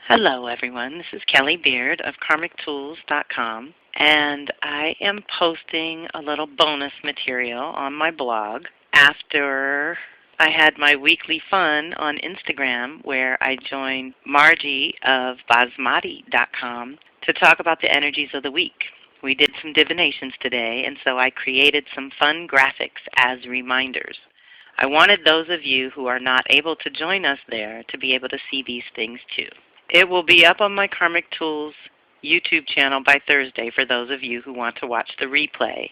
Hello everyone, this is Kelly Beard of KarmicTools.com, and I am posting a little bonus material on my blog after I had my weekly fun on Instagram where I joined Margie of Basmati.com to talk about the energies of the week. We did some divinations today, and so I created some fun graphics as reminders. I wanted those of you who are not able to join us there to be able to see these things too. It will be up on my Karmic Tools YouTube channel by Thursday for those of you who want to watch the replay.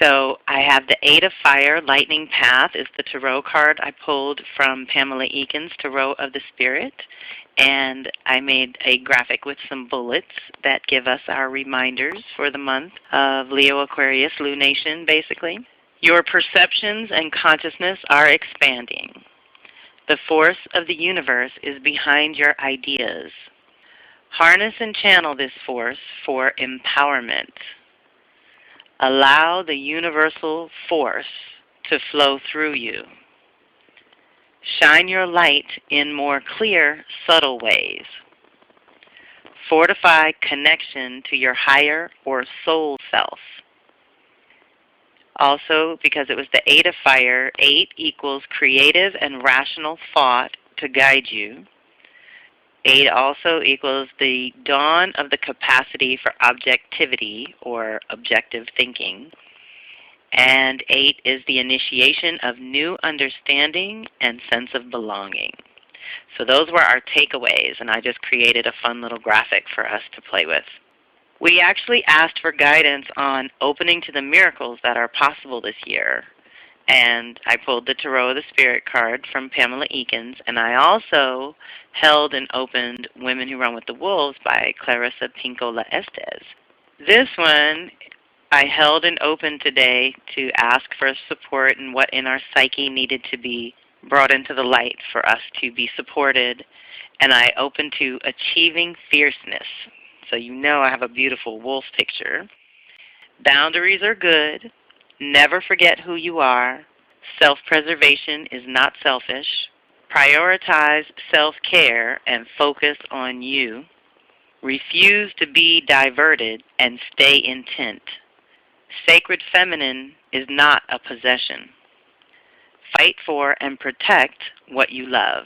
So I have the Eight of Fire, Lightning Path is the tarot card I pulled from Pamela Eakin's Tarot of the Spirit. And I made a graphic with some bullets that give us our reminders for the month of Leo, Aquarius, Lunation, basically. Your perceptions and consciousness are expanding. The force of the universe is behind your ideas. Harness and channel this force for empowerment. Allow the universal force to flow through you. Shine your light in more clear, subtle ways. Fortify connection to your higher or soul self. Also, because it was the Eight of Fire, 8 equals creative and rational thought to guide you. 8 also equals the dawn of the capacity for objectivity or objective thinking. And 8 is the initiation of new understanding and sense of belonging. So those were our takeaways, and I just created a fun little graphic for us to play with. We actually asked for guidance on opening to the miracles that are possible this year. And I pulled the Tarot of the Spirit card from Pamela Eakin's, and I also held and opened Women Who Run with the Wolves by Clarissa Pinkola Estes. This one I held and opened today to ask for support and what in our psyche needed to be brought into the light for us to be supported. And I opened to Achieving Fierceness. So you know I have a beautiful wolf picture. Boundaries are good. Never forget who you are. Self-preservation is not selfish. Prioritize self-care and focus on you. Refuse to be diverted and stay intent. Sacred feminine is not a possession. Fight for and protect what you love.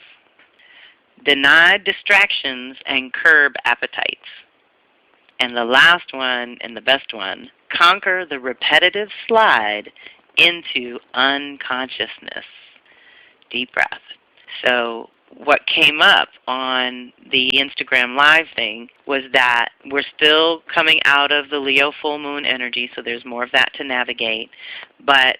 Deny distractions and curb appetites. And the last one, and the best one, conquer the repetitive slide into unconsciousness. Deep breath. So what came up on the Instagram Live thing was that we're still coming out of the Leo full moon energy, so there's more of that to navigate. But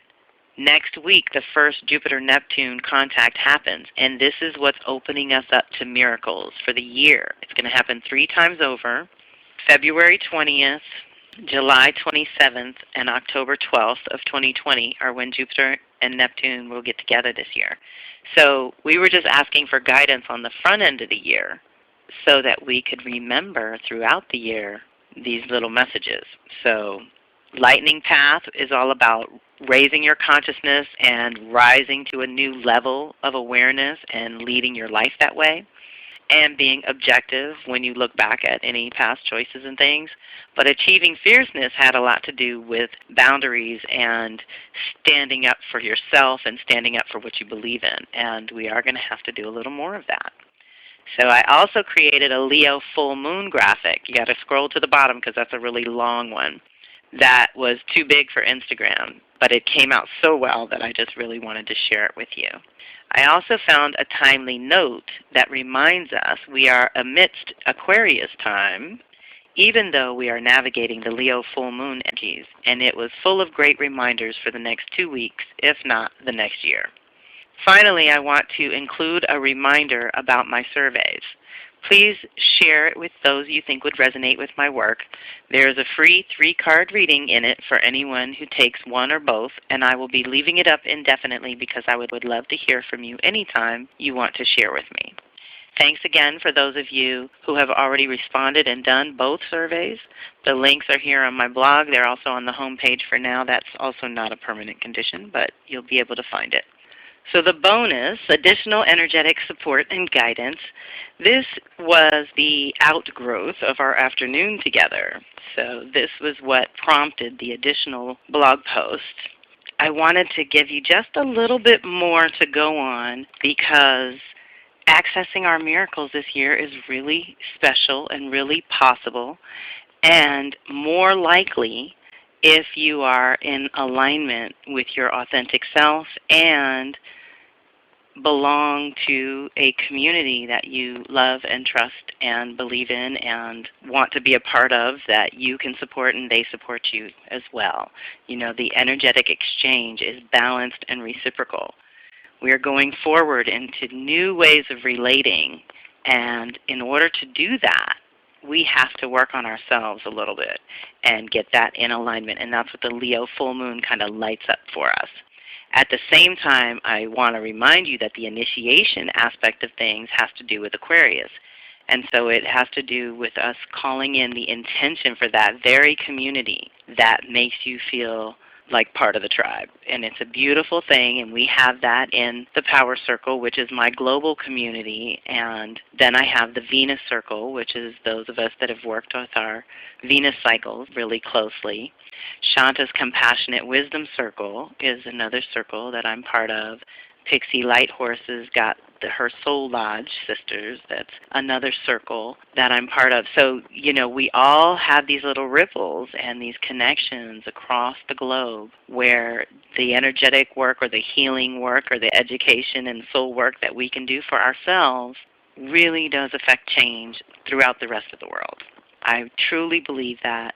next week, the first Jupiter-Neptune contact happens, and this is what's opening us up to miracles for the year. It's going to happen 3 times over. February 20th, July 27th, and October 12th of 2020 are when Jupiter and Neptune will get together this year. So we were just asking for guidance on the front end of the year so that we could remember throughout the year these little messages. So Lightning Path is all about raising your consciousness and rising to a new level of awareness and leading your life that way, and being objective when you look back at any past choices and things. But Achieving Fierceness had a lot to do with boundaries and standing up for yourself and standing up for what you believe in. And we are going to have to do a little more of that. So I also created a Leo full moon graphic. You got to scroll to the bottom because that's a really long one. That was too big for Instagram, but it came out so well that I just really wanted to share it with you. I also found a timely note that reminds us we are amidst Aquarius time, even though we are navigating the Leo full moon energies, and it was full of great reminders for the next 2 weeks, if not the next year. Finally, I want to include a reminder about my surveys. Please share it with those you think would resonate with my work. There is a free 3-card reading in it for anyone who takes one or both, and I will be leaving it up indefinitely because I would love to hear from you anytime you want to share with me. Thanks again for those of you who have already responded and done both surveys. The links are here on my blog. They're also on the home page for now. That's also not a permanent condition, but you'll be able to find it. So the bonus, additional energetic support and guidance, this was the outgrowth of our afternoon together. So this was what prompted the additional blog post. I wanted to give you just a little bit more to go on because accessing our miracles this year is really special and really possible, and more likely if you are in alignment with your authentic self and belong to a community that you love and trust and believe in and want to be a part of, that you can support and they support you as well. You know, the energetic exchange is balanced and reciprocal. We are going forward into new ways of relating, and in order to do that, we have to work on ourselves a little bit and get that in alignment, and that's what the Leo full moon kind of lights up for us. At the same time, I want to remind you that the initiation aspect of things has to do with Aquarius. And so it has to do with us calling in the intention for that very community that makes you feel like part of the tribe. And it's a beautiful thing, and we have that in the Power Circle, which is my global community. And then I have the Venus Circle, which is those of us that have worked with our Venus cycles really closely. Shanta's Compassionate Wisdom Circle is another circle that I'm part of. Pixie Light Horses got her Soul Lodge sisters. That's another circle that I'm part of. So, you know, we all have these little ripples and these connections across the globe where the energetic work or the healing work or the education and soul work that we can do for ourselves really does affect change throughout the rest of the world. I truly believe that,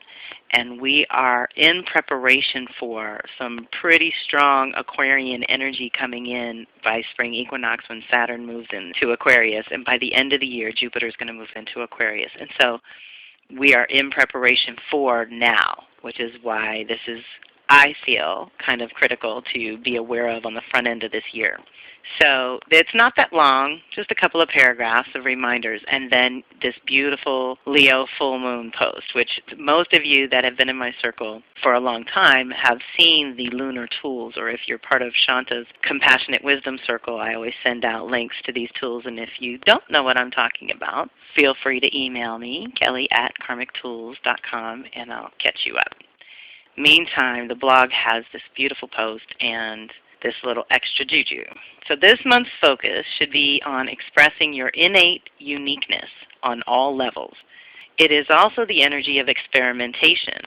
and we are in preparation for some pretty strong Aquarian energy coming in by spring equinox when Saturn moves into Aquarius, and by the end of the year Jupiter is going to move into Aquarius. And so we are in preparation for now, which is why this is, I feel, kind of critical to be aware of on the front end of this year. So it's not that long, just a couple of paragraphs of reminders, and then this beautiful Leo full moon post, which most of you that have been in my circle for a long time have seen the lunar tools, or if you're part of Shanta's Compassionate Wisdom Circle, I always send out links to these tools, and if you don't know what I'm talking about, feel free to email me, kelly@karmictools.com, and I'll catch you up. Meantime, the blog has this beautiful post and this little extra juju. So this month's focus should be on expressing your innate uniqueness on all levels. It is also the energy of experimentation.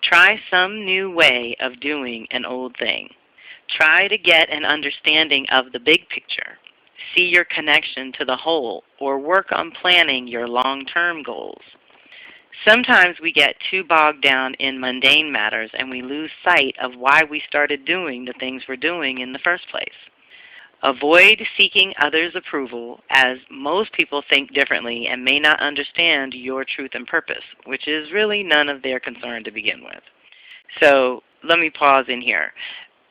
Try some new way of doing an old thing. Try to get an understanding of the big picture. See your connection to the whole, or work on planning your long-term goals. Sometimes we get too bogged down in mundane matters and we lose sight of why we started doing the things we're doing in the first place. Avoid seeking others' approval, as most people think differently and may not understand your truth and purpose, which is really none of their concern to begin with. So let me pause in here.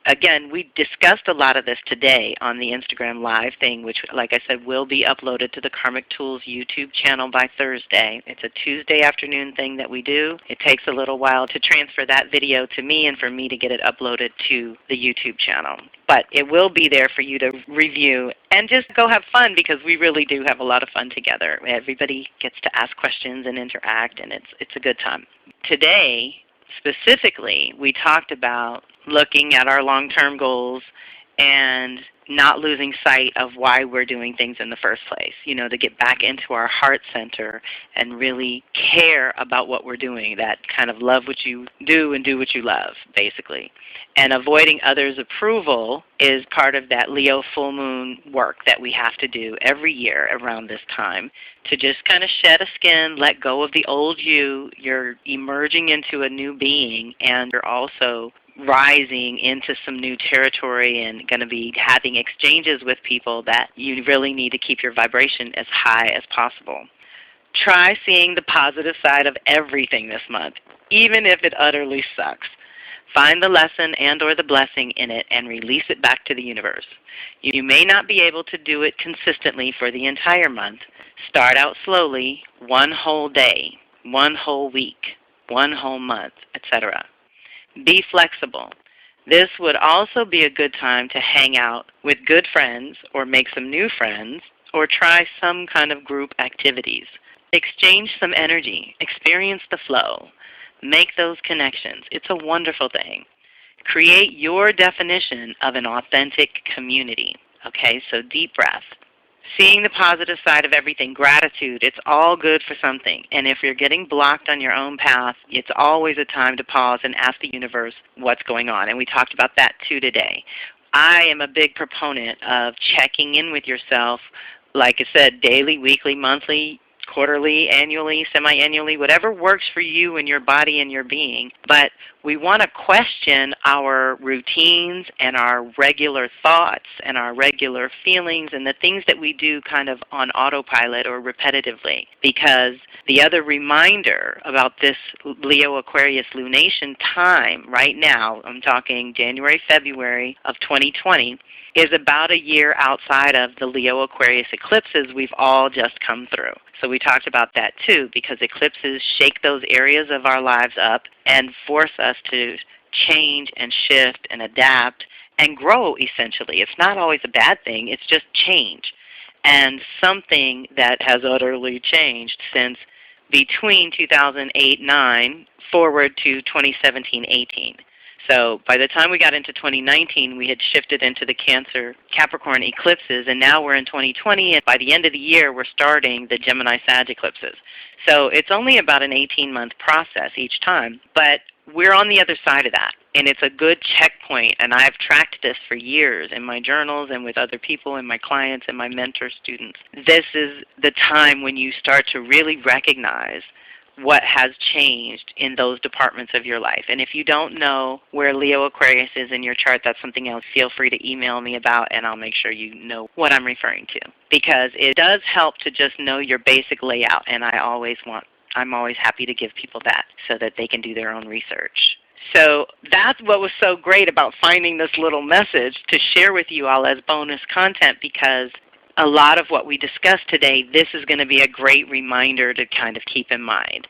Again, we discussed a lot of this today on the Instagram Live thing, which, like I said, will be uploaded to the Karmic Tools YouTube channel by Thursday. It's a Tuesday afternoon thing that we do. It takes a little while to transfer that video to me and for me to get it uploaded to the YouTube channel. But it will be there for you to review and just go have fun, because we really do have a lot of fun together. Everybody gets to ask questions and interact, and it's a good time. Today, specifically, we talked about looking at our long-term goals and not losing sight of why we're doing things in the first place. You know, to get back into our heart center and really care about what we're doing, that kind of love what you do and do what you love, basically. And avoiding others' approval is part of that Leo full moon work that we have to do every year around this time, to just kind of shed a skin, let go of the old you. You're emerging into a new being, and you're also rising into some new territory and going to be having exchanges with people that you really need to keep your vibration as high as possible. Try seeing the positive side of everything this month, even if it utterly sucks. Find the lesson and or the blessing in it and release it back to the universe. You may not be able to do it consistently for the entire month. Start out slowly, one whole day, one whole week, one whole month, etc. Be flexible. This would also be a good time to hang out with good friends or make some new friends or try some kind of group activities. Exchange some energy, experience the flow, make those connections. It's a wonderful thing. Create your definition of an authentic community. Okay, so deep breath. Seeing the positive side of everything, gratitude, it's all good for something. And if you're getting blocked on your own path, it's always a time to pause and ask the universe what's going on. And we talked about that too today. I am a big proponent of checking in with yourself, like I said, daily, weekly, monthly, quarterly, annually, semi-annually, whatever works for you and your body and your being. But we want to question our routines and our regular thoughts and our regular feelings and the things that we do kind of on autopilot or repetitively. Because the other reminder about this Leo Aquarius lunation time right now, I'm talking January, February of 2020, is about a year outside of the Leo Aquarius eclipses we've all just come through. So we talked about that too, because eclipses shake those areas of our lives up and force us to change and shift and adapt and grow, essentially. It's not always a bad thing, it's just change. And something that has utterly changed since between 2008-9 forward to 2017-18. So by the time we got into 2019, we had shifted into the Cancer Capricorn eclipses, and now we're in 2020, and by the end of the year, we're starting the Gemini Sag eclipses. So it's only about an 18-month process each time, but we're on the other side of that, and it's a good checkpoint, and I've tracked this for years in my journals and with other people and my clients and my mentor students. This is the time when you start to really recognize what has changed in those departments of your life. And if you don't know where Leo Aquarius is in your chart, that's something else. Feel free to email me about, and I'll make sure you know what I'm referring to. Because it does help to just know your basic layout, and I'm always happy to give people that so that they can do their own research. So that's what was so great about finding this little message to share with you all as bonus content, because a lot of what we discussed today, this is going to be a great reminder to kind of keep in mind.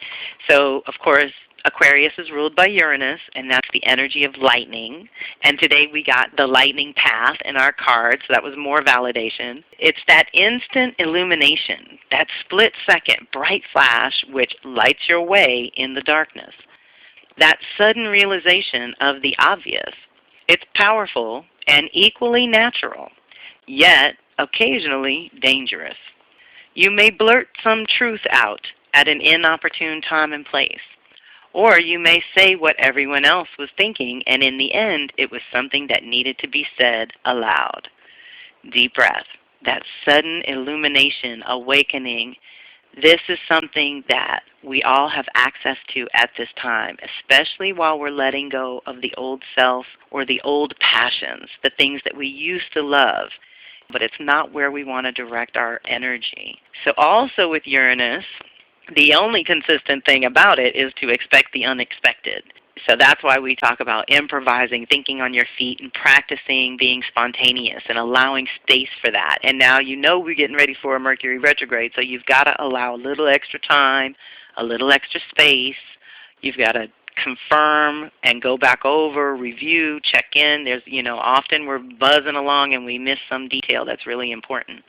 So, of course, Aquarius is ruled by Uranus, and that's the energy of lightning. And today we got the lightning path in our card, so that was more validation. It's that instant illumination, that split-second bright flash which lights your way in the darkness. That sudden realization of the obvious. It's powerful and equally natural, yet occasionally dangerous. You may blurt some truth out at an inopportune time and place, or you may say what everyone else was thinking, and in the end it was something that needed to be said aloud. Deep breath. That sudden illumination, awakening, this is something that we all have access to at this time, especially while we're letting go of the old self or the old passions, the things that we used to love. But it's not where we want to direct our energy. So also with Uranus, the only consistent thing about it is to expect the unexpected. So that's why we talk about improvising, thinking on your feet, and practicing being spontaneous and allowing space for that. And now you know we're getting ready for a Mercury retrograde, so you've got to allow a little extra time, a little extra space. You've got to confirm and go back over, review, check in. There's, often we're buzzing along and we miss some detail that's really important.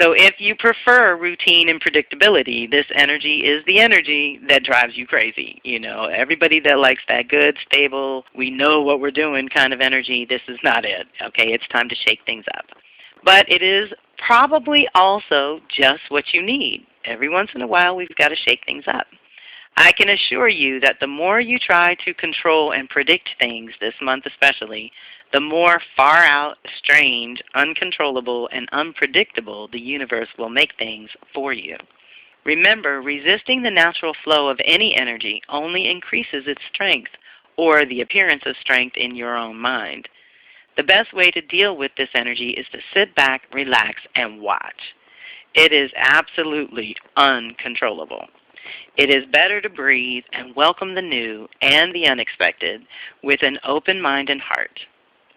So if you prefer routine and predictability, this energy is the energy that drives you crazy. Everybody that likes that good, stable, we know what we're doing kind of energy, this is not it. Okay, it's time to shake things up. But it is probably also just what you need. Every once in a while we've got to shake things up. I can assure you that the more you try to control and predict things, this month especially, the more far out, strange, uncontrollable, and unpredictable the universe will make things for you. Remember, resisting the natural flow of any energy only increases its strength, or the appearance of strength in your own mind. The best way to deal with this energy is to sit back, relax, and watch. It is absolutely uncontrollable. It is better to breathe and welcome the new and the unexpected with an open mind and heart.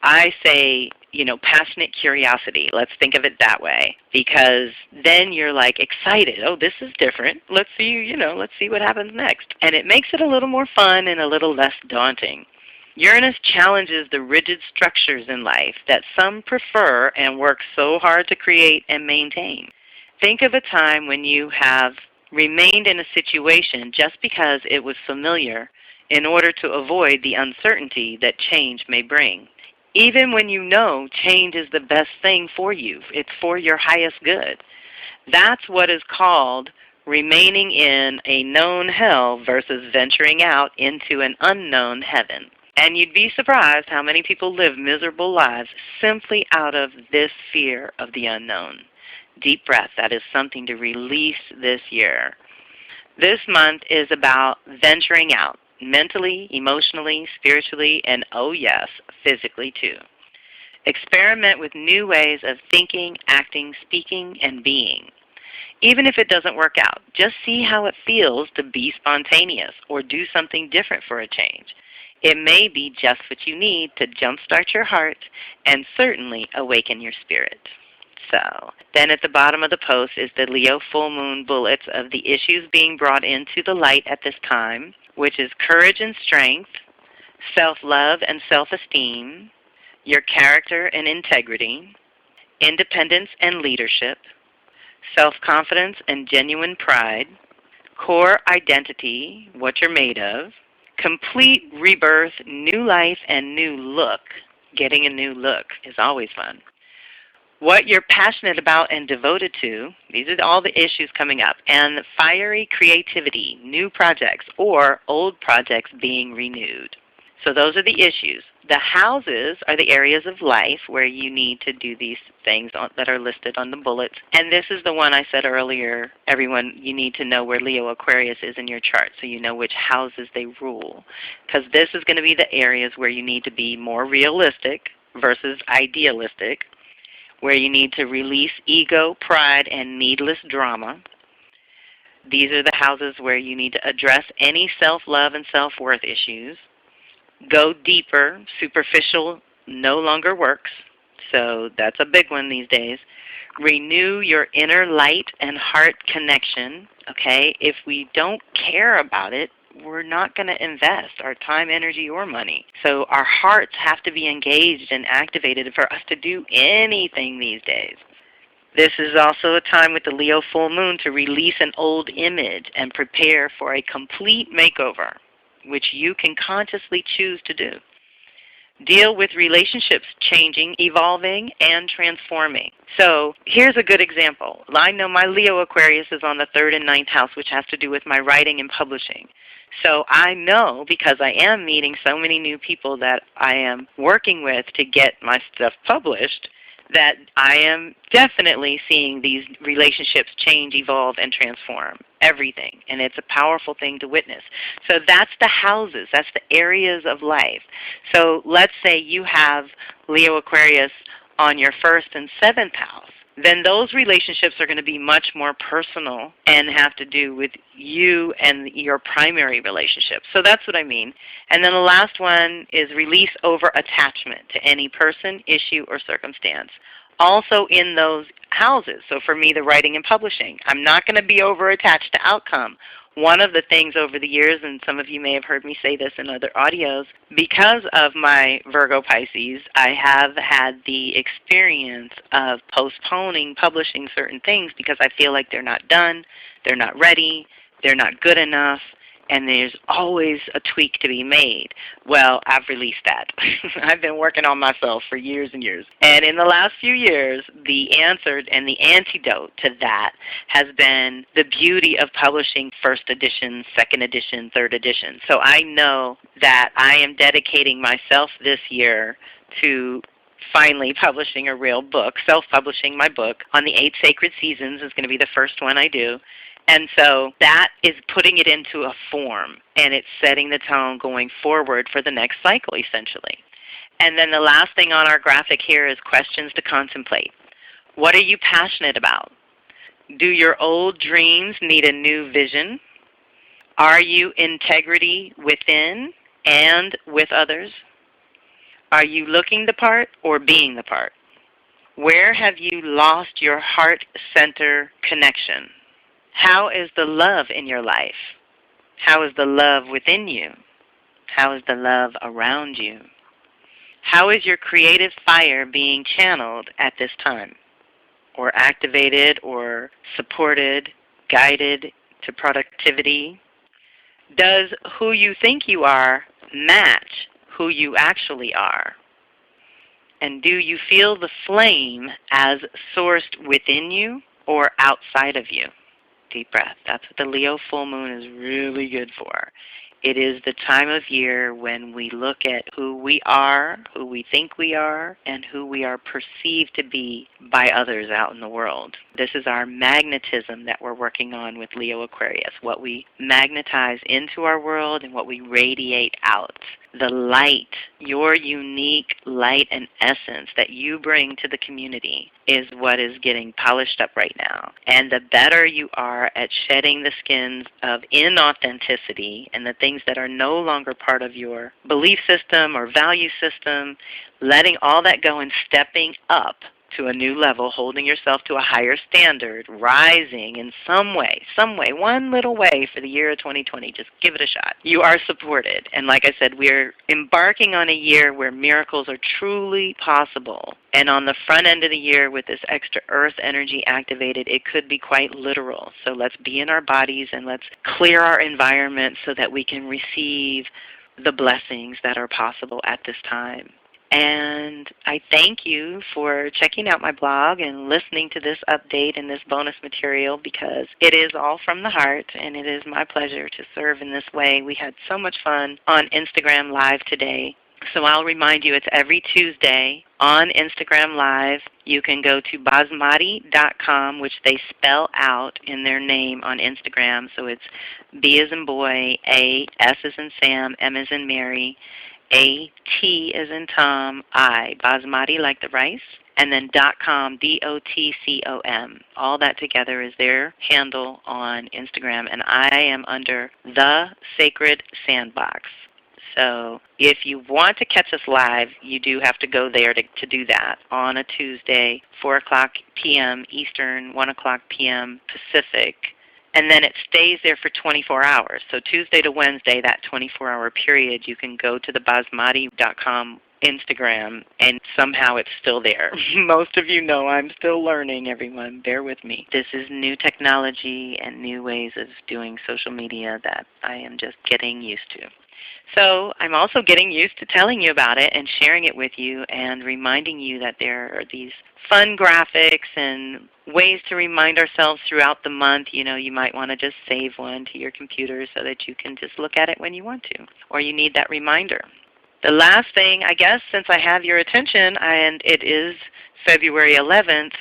I say, passionate curiosity. Let's think of it that way, because then you're like excited. Oh, this is different. Let's see, let's see what happens next. And it makes it a little more fun and a little less daunting. Uranus challenges the rigid structures in life that some prefer and work so hard to create and maintain. Think of a time when you have remained in a situation just because it was familiar in order to avoid the uncertainty that change may bring. Even when you know change is the best thing for you, it's for your highest good. That's what is called remaining in a known hell versus venturing out into an unknown heaven. And you'd be surprised how many people live miserable lives simply out of this fear of the unknown. Deep breath, that is something to release this year. This month is about venturing out, mentally, emotionally, spiritually, and oh yes, physically too. Experiment with new ways of thinking, acting, speaking, and being. Even if it doesn't work out, just see how it feels to be spontaneous or do something different for a change. It may be just what you need to jumpstart your heart and certainly awaken your spirit. So, then at the bottom of the post is the Leo full moon bullets of the issues being brought into the light at this time, which is courage and strength, self-love and self-esteem, your character and integrity, independence and leadership, self-confidence and genuine pride, core identity, what you're made of, complete rebirth, new life, and new look. Getting a new look is always fun. What you're passionate about and devoted to, these are all the issues coming up, and fiery creativity, new projects, or old projects being renewed. So those are the issues. The houses are the areas of life where you need to do these things that are listed on the bullets. And this is the one I said earlier, everyone, you need to know where Leo Aquarius is in your chart so you know which houses they rule. Because this is going to be the areas where you need to be more realistic versus idealistic, where you need to release ego, pride, and needless drama. These are the houses where you need to address any self-love and self-worth issues. Go deeper. Superficial no longer works, so that's a big one these days. Renew your inner light and heart connection. Okay, if we don't care about it, we're not going to invest our time, energy, or money. So our hearts have to be engaged and activated for us to do anything these days. This is also a time with the Leo full moon to release an old image and prepare for a complete makeover, which you can consciously choose to do. Deal with relationships changing, evolving, and transforming. So here's a good example. I know my Leo Aquarius is on the 3rd and 9th house, which has to do with my writing and publishing. So I know, because I am meeting so many new people that I am working with to get my stuff published, that I am definitely seeing these relationships change, evolve, and transform everything. And it's a powerful thing to witness. So that's the houses. That's the areas of life. So let's say you have Leo Aquarius on your 1st and 7th house. Then those relationships are going to be much more personal and have to do with you and your primary relationship. So that's what I mean. And then the last one is release over attachment to any person, issue, or circumstance. Also in those houses. So for me, the writing and publishing, I'm not going to be over attached to outcome. One of the things over the years, and some of you may have heard me say this in other audios, because of my Virgo Pisces, I have had the experience of postponing publishing certain things because I feel like they're not done, they're not ready, they're not good enough, and there's always a tweak to be made. Well, I've released that. I've been working on myself for years and years. And in the last few years, the answer and the antidote to that has been the beauty of publishing 1st edition, 2nd edition, 3rd edition. So I know that I am dedicating myself this year to finally publishing a real book, self-publishing my book. On the 8 Sacred Seasons is going to be the first one I do. And so that is putting it into a form, and it's setting the tone going forward for the next cycle, essentially. And then the last thing on our graphic here is questions to contemplate. What are you passionate about? Do your old dreams need a new vision? Are you integrity within and with others? Are you looking the part or being the part? Where have you lost your heart center connection? How is the love in your life? How is the love within you? How is the love around you? How is your creative fire being channeled at this time, or activated, or supported, guided to productivity? Does who you think you are match who you actually are? And do you feel the flame as sourced within you or outside of you? Deep breath. That's what the Leo full moon is really good for. It is the time of year when we look at who we are, who we think we are, and who we are perceived to be by others out in the world. This is our magnetism that we're working on with Leo Aquarius, what we magnetize into our world and what we radiate out. The light, your unique light and essence that you bring to the community is what is getting polished up right now. And the better you are at shedding the skins of inauthenticity and the things that are no longer part of your belief system or value system, letting all that go and stepping up to a new level, holding yourself to a higher standard, rising in some way, one little way for the year of 2020. Just give it a shot. You are supported. And like I said, we're embarking on a year where miracles are truly possible. And on the front end of the year with this extra earth energy activated, it could be quite literal. So let's be in our bodies and let's clear our environment so that we can receive the blessings that are possible at this time. And I thank you for checking out my blog and listening to this update and this bonus material, because it is all from the heart and it is my pleasure to serve in this way. We had so much fun on Instagram Live today. So I'll remind you, it's every Tuesday on Instagram Live. You can go to basmati.com, which they spell out in their name on Instagram. So it's B as in boy, A, S as in Sam, M as in Mary, A-T as in Tom, I, basmati like the rice, and then .com, D-O-T-C-O-M. All that together is their handle on Instagram, and I am under The Sacred Sandbox. So if you want to catch us live, you do have to go there to do that on a Tuesday, 4 o'clock p.m. Eastern, 1 o'clock p.m. Pacific. And then it stays there for 24 hours. So Tuesday to Wednesday, that 24-hour period, you can go to the basmati.com Instagram, and somehow it's still there. Most of you know I'm still learning, everyone. Bear with me. This is new technology and new ways of doing social media that I am just getting used to. So I'm also getting used to telling you about it and sharing it with you and reminding you that there are these fun graphics and ways to remind ourselves throughout the month. You know, you might want to just save one to your computer so that you can just look at it when you want to, or you need that reminder. The last thing, I guess, since I have your attention, and it is February 11th,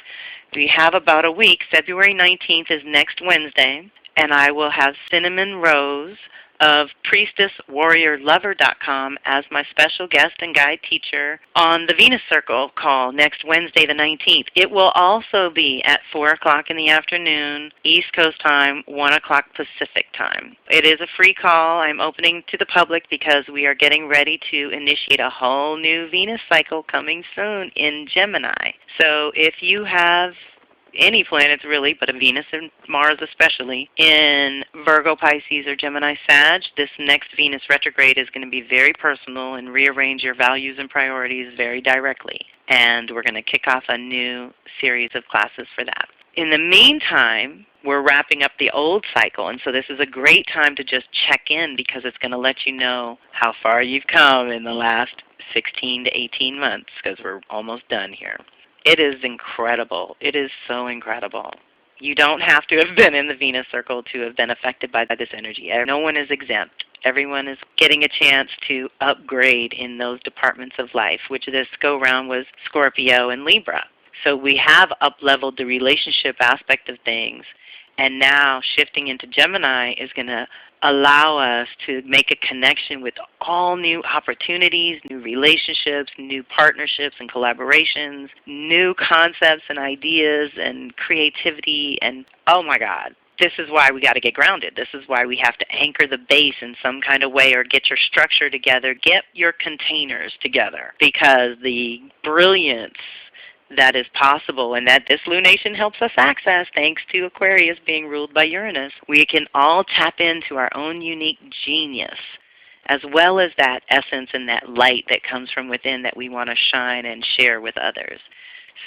we have about a week. February 19th is next Wednesday, and I will have Cinnamon Rose of priestesswarriorlover.com as my special guest and guide teacher on the Venus Circle call next Wednesday the 19th. It will also be at 4 o'clock in the afternoon East Coast time, 1 o'clock Pacific time. It is a free call. I'm opening to the public because we are getting ready to initiate a whole new Venus cycle coming soon in Gemini. So if you have any planets really, but a Venus and Mars especially, in Virgo, Pisces, or Gemini, Sag, this next Venus retrograde is going to be very personal and rearrange your values and priorities very directly. And we're going to kick off a new series of classes for that. In the meantime, we're wrapping up the old cycle, and so this is a great time to just check in because it's going to let you know how far you've come in the last 16 to 18 months, because we're almost done here. It is incredible. It is so incredible. You don't have to have been in the Venus Circle to have been affected by this energy. No one is exempt. Everyone is getting a chance to upgrade in those departments of life, which this go-round was Scorpio and Libra. So we have up-leveled the relationship aspect of things, and now shifting into Gemini is going to allow us to make a connection with all new opportunities, new relationships, new partnerships and collaborations, new concepts and ideas and creativity. And oh my God, this is why we got to get grounded. This is why we have to anchor the base in some kind of way, or get your structure together, get your containers together, because the brilliance that is possible and that this lunation helps us access, thanks to Aquarius being ruled by Uranus, we can all tap into our own unique genius as well as that essence and that light that comes from within that we want to shine and share with others.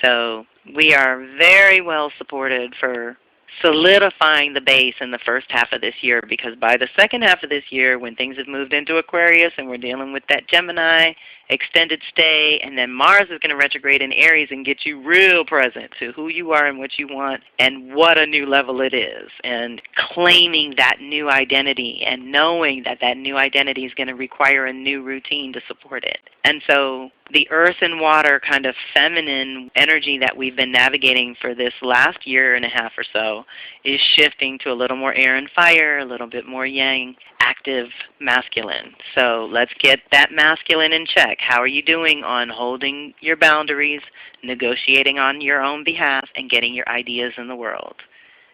So we are very well supported for solidifying the base in the first half of this year, because by the second half of this year, when things have moved into Aquarius and we're dealing with that Gemini extended stay, and then Mars is going to retrograde in Aries and get you real present to who you are and what you want and what a new level it is, and claiming that new identity and knowing that that new identity is going to require a new routine to support it. And so the earth and water kind of feminine energy that we've been navigating for this last year and a half or so is shifting to a little more air and fire, a little bit more yang, active masculine. So let's get that masculine in check. How are you doing on holding your boundaries, negotiating on your own behalf, and getting your ideas in the world?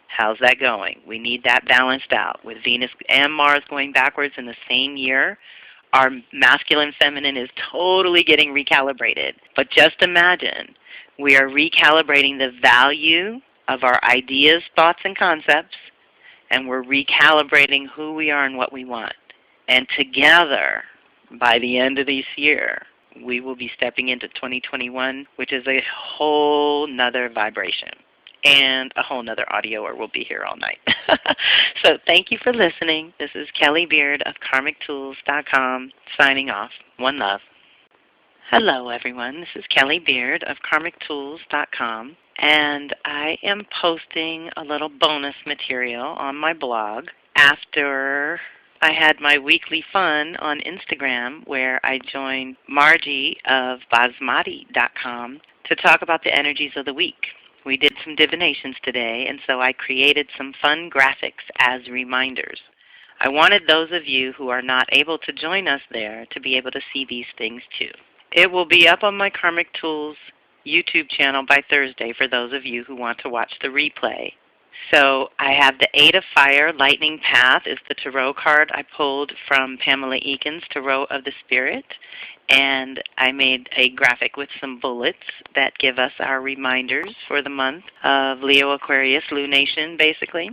How's that going? We need that balanced out. With Venus and Mars going backwards in the same year, our masculine feminine is totally getting recalibrated. But just imagine, we are recalibrating the value of our ideas, thoughts, and concepts, and we're recalibrating who we are and what we want. And together, by the end of this year, we will be stepping into 2021, which is a whole nother vibration and a whole nother audio, or we'll be here all night. So thank you for listening. This is Kelly Beard of KarmicTools.com signing off. One love. Hello everyone. This is Kelly Beard of KarmicTools.com, and I am posting a little bonus material on my blog after I had my weekly fun on Instagram, where I joined Margie of Basmati.com to talk about the energies of the week. We did some divinations today, and so I created some fun graphics as reminders. I wanted those of you who are not able to join us there to be able to see these things too. It will be up on my Karmic Tools YouTube channel by Thursday for those of you who want to watch the replay. So I have the 8 of Fire, Lightning Path is the tarot card I pulled from Pamela Eakin's Tarot of the Spirit. And I made a graphic with some bullets that give us our reminders for the month of Leo Aquarius Lunation, basically.